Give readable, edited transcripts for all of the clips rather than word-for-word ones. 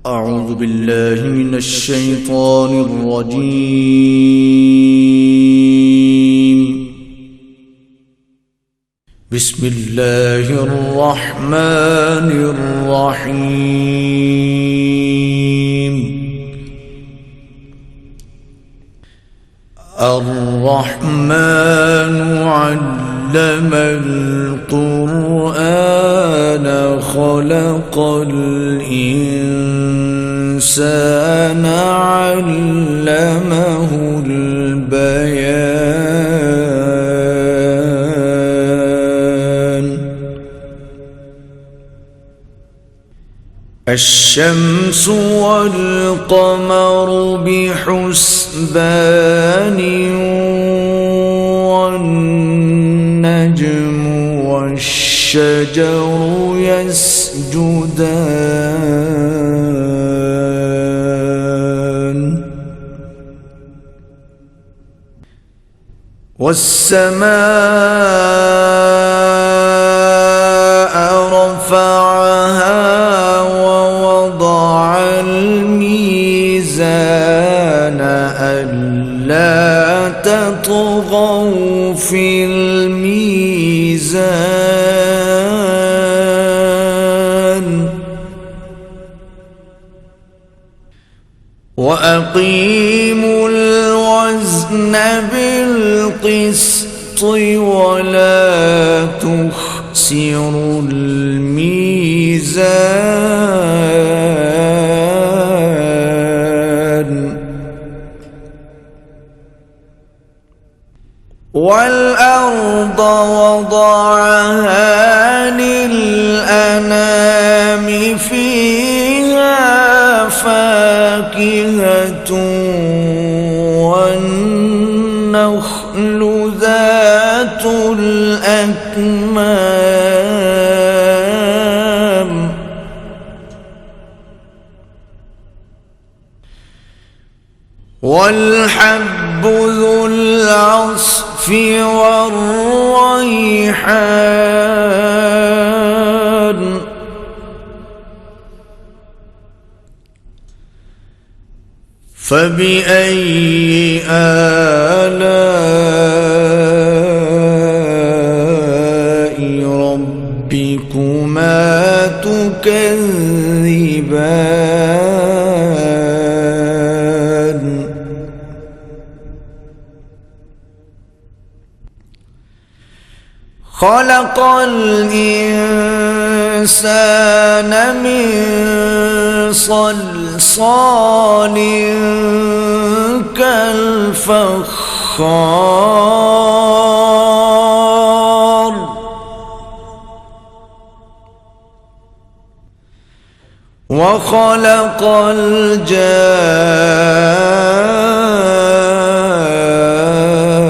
أعوذ بالله من الشيطان الرجيم. بسم الله الرحمن الرحيم. الرحمن علم القرآن خلق الإنسان علمه البيان. الشمس والقمر بحسبان والنجم والشجر يسجدان. والسماء رفعها ووضع الميزان ألا تطغوا في الميزان وأقيموا الوزن بالقسط ولا تخسروا الميزان. والأرض وضعها للأنام فيها فاكهة والنخل ذات الأكمام والحب ذو العصف والريحان. فبأي آلاء ربكما تكذبان. خلق الإنسان من صلصال كالفخار وخلق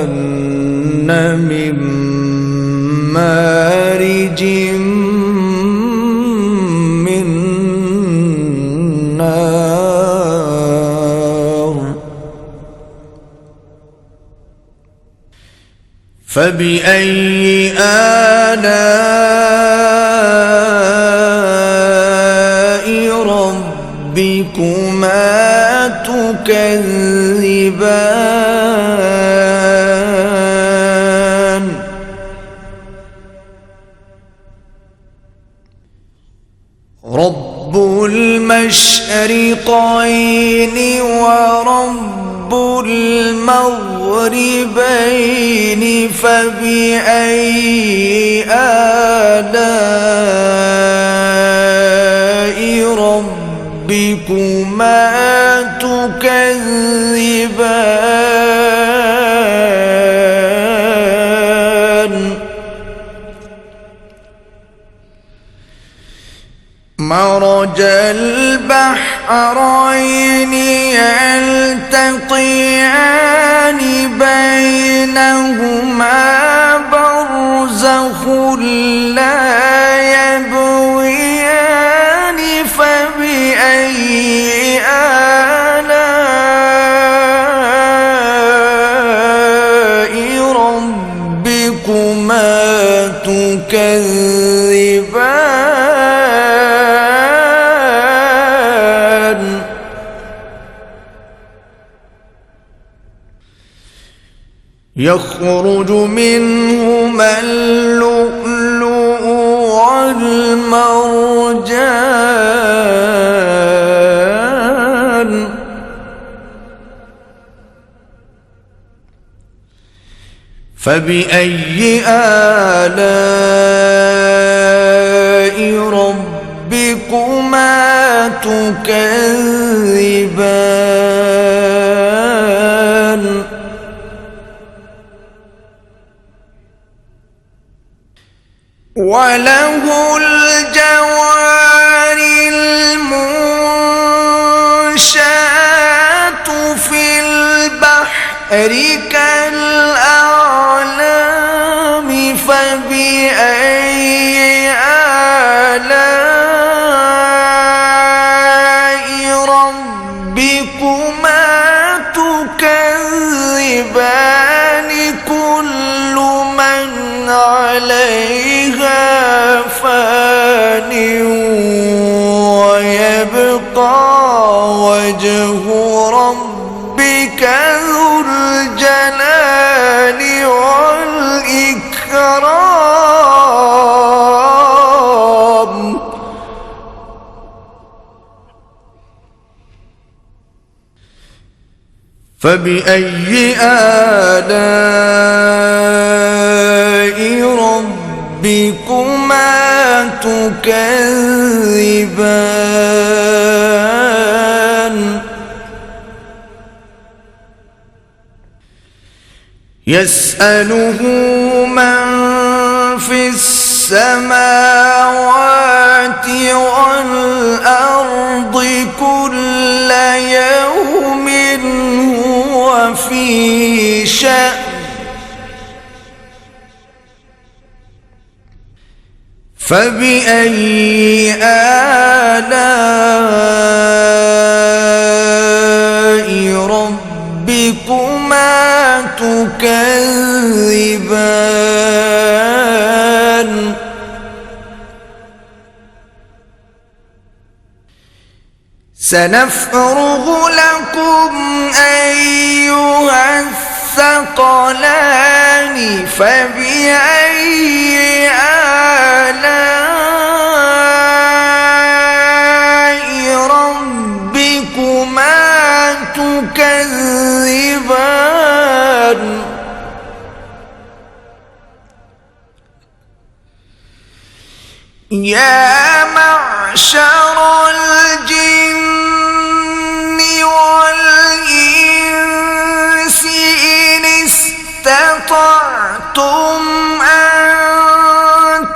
الجان من مارج من نار. فبأي آلاء ربكما تكذبان. رب المشرقين ورب المغربين فبأي آلاء ربكما تكذبان. مرج البحرين يلتقيان بينهما برزخ لا يبغيان. فبأي آلاء ربكما تكذبان. يخرج منهما اللؤلؤ والمرجان فبأي آلاء ربكما تكذبان وله الجوار المنشآت في البحر كالأعلام فبأي آلاء ربكما تكذبان كل من عليها فان ويبقى وجه ربك ذو الجلال والإكرام فبأي آلاء ربكما تكذبان يسأله من في السماوات والأرض كل يوم هو في شأن فبأي آلاء ربكما تكذبان سنفرغ لكم أيها الثقلان فبأي آلاء ربكما تكذبان يا معشر الجن والإنس إن استطعتم أن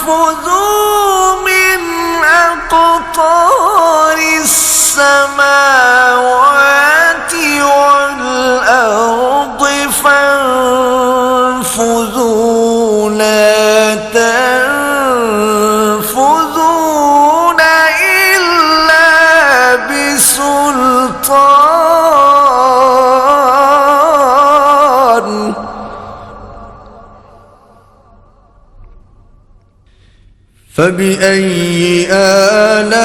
تنفذوا من أقطار السماوات والأرض فانفذوا لا تنفذون إلا بسلطان فبأي آلاء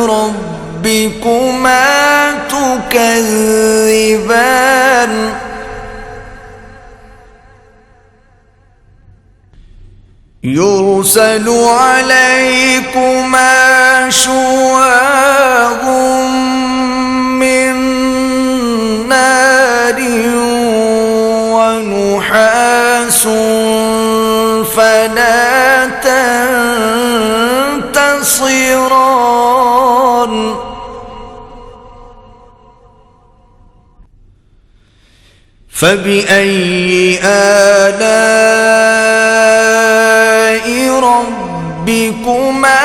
ربكما تكذبان يرسل عليكما شواظ من نار ونحاس فلا تنتصران فبأي آلاء ربكما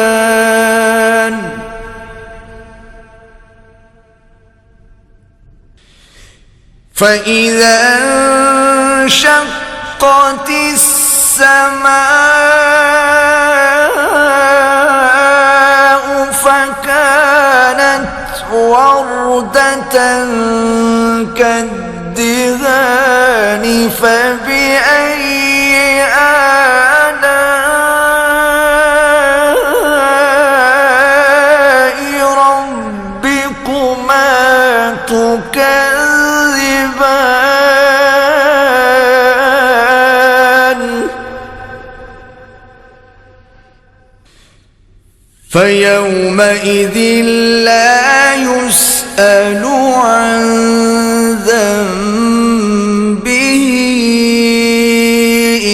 تكذبان فإذا انشقت السماء فكانت وردة كالدهان فبأي آلاء فيومئذ لا يسأل عن ذنبه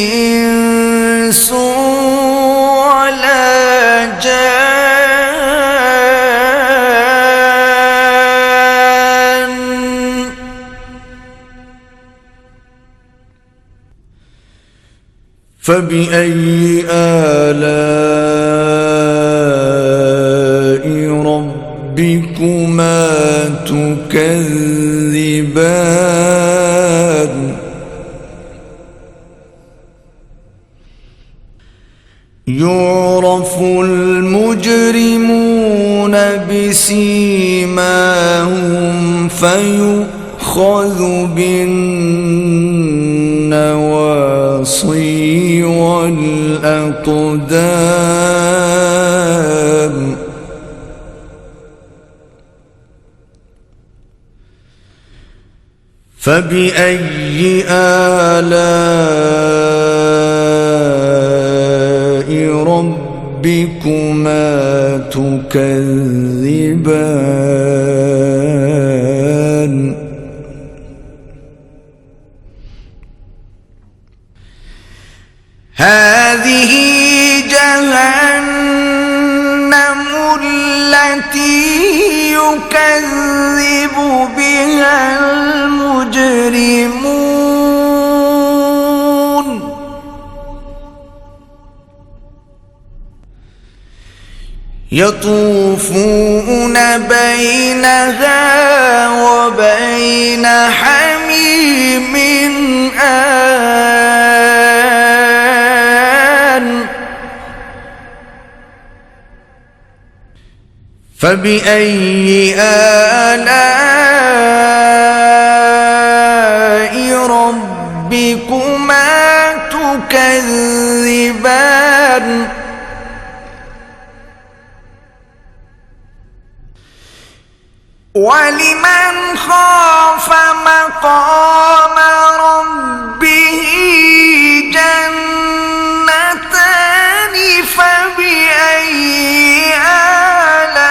إنس ولا جان. فبأي آلاء ربكما تكذبان. يعرف المجرمون بسيماهم فيؤخذ بالنواصي والأقدام. فبأي آلاء ربكما تكذبان. هذه جهنم التي يكذب بها المجرمون. يطوفون بينها وبين حميم آن. فبأي آلاء ربكما تكذبان. ولمن خاف مقام ربه جنتان. فبأي آلاء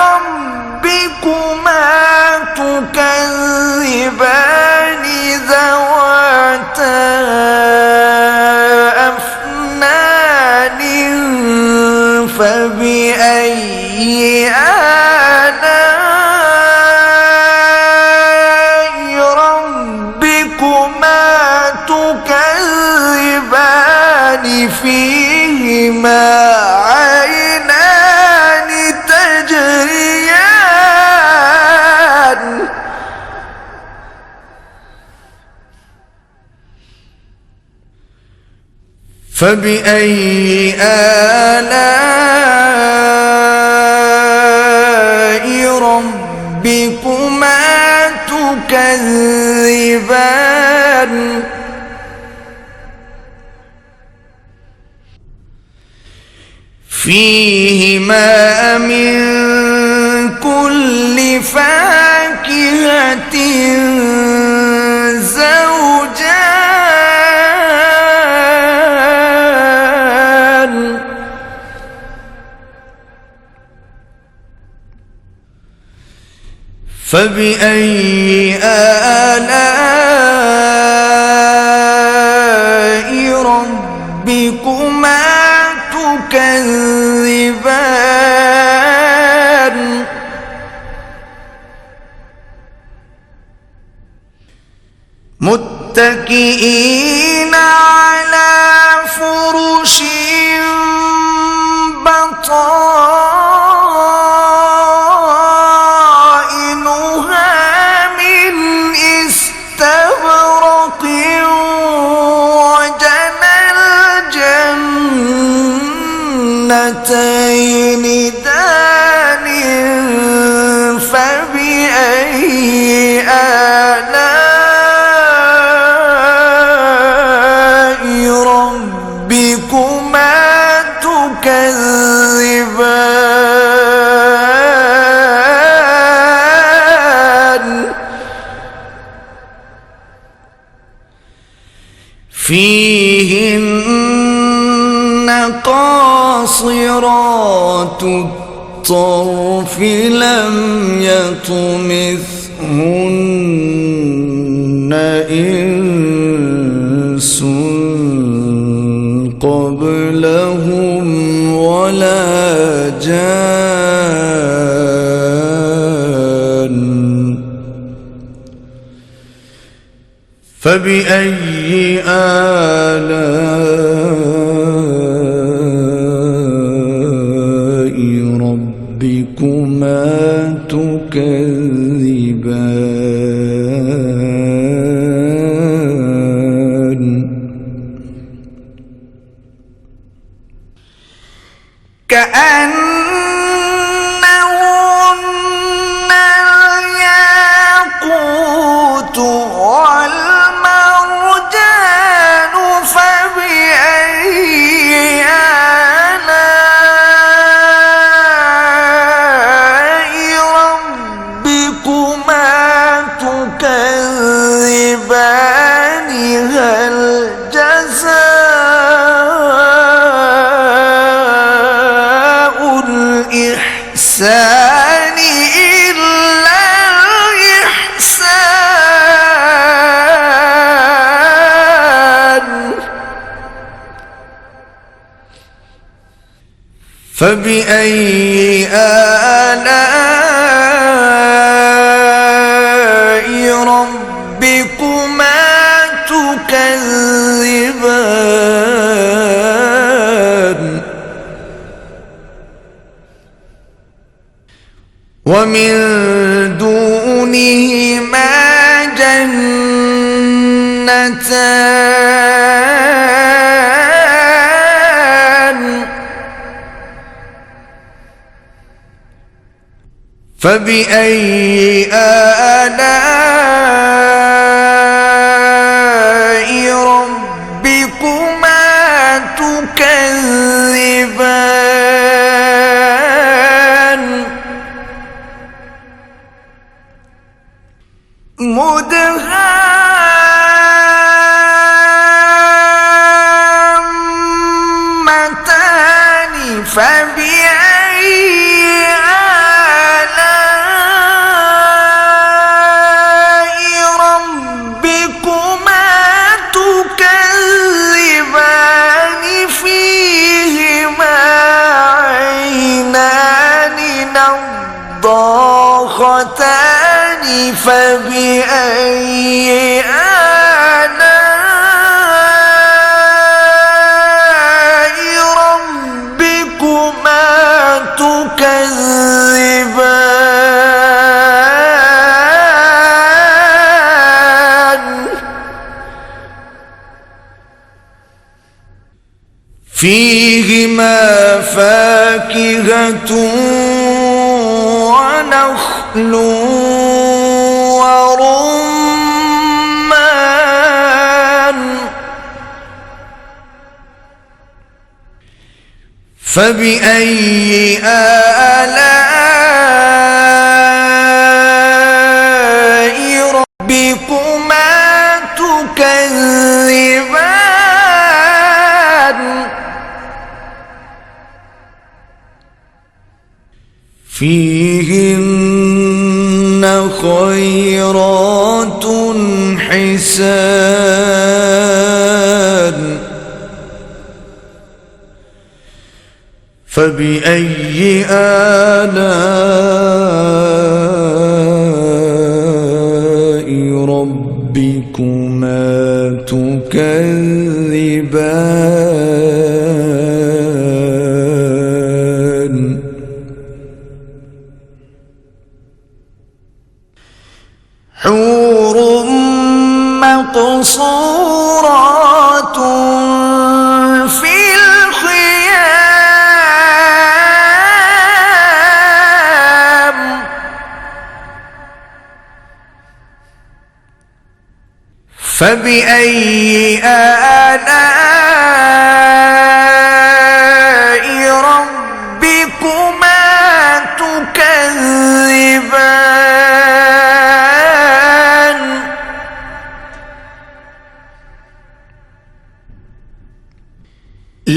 ربكما تكذبان ذواتا أفنان. فبأي آلاء ربكما تكذبان فيهما عينان تجريان. فبأي آلاء ربكما تكذبان. فيهما من كل فاكهة زوجان. فبأي آلاء ربكما تكذبان. متكئين على فرش بطائنها من استبرق. وجنى الجنتين دان. فبأي آلاء ربكما تكذبان. فيهن قاصرات الطرف لم يطمثهن إنس قبلهم ولا جان فبأي آلاء ربكما تكذبان كأنهن الياقوت والمرجان فبأي آلاء ربكما تكذبان هل جزاء الإحسان إلا الإحسان فبأي آلاء ربكما تكذبان ومن دونهما جنتان فبأي آلاء ربكما تكذبان مدهامتان فبأي آلاء ربكما تكذبان فيهما عينان نضاختان فبأي آلاء ربكما تكذبان فيهما فاكهة ونخل ورمان فبأي آلاء ربكما تكذبان فيهن خيرات حسان فبأي آلاء ربكما تكذبان حور مقصورات في الخيام فبأي آلاء ربكما تكذبان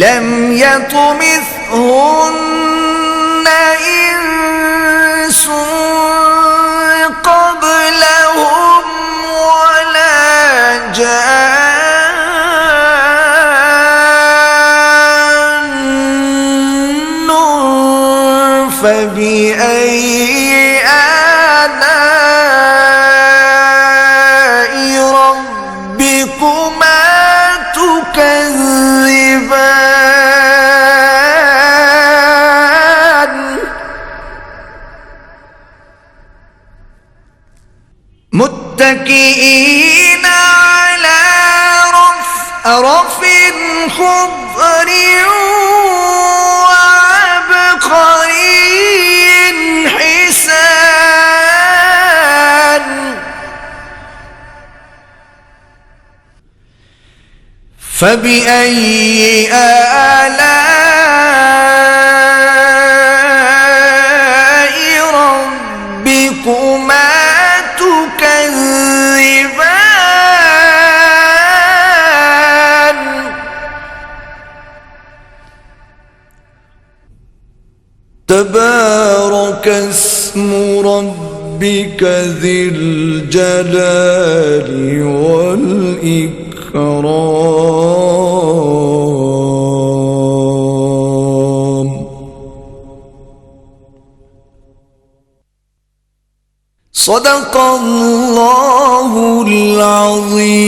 لم يطمثهن إنس قبلهم ولا جان فبأي آلاء ربكما تكذبان متكئين على رفرف خضر وعبقري حسان فبأي آلاء ربكما تكذبان تبارك اسم ربك ذي الجلال والإكرام صدق الله العظيم.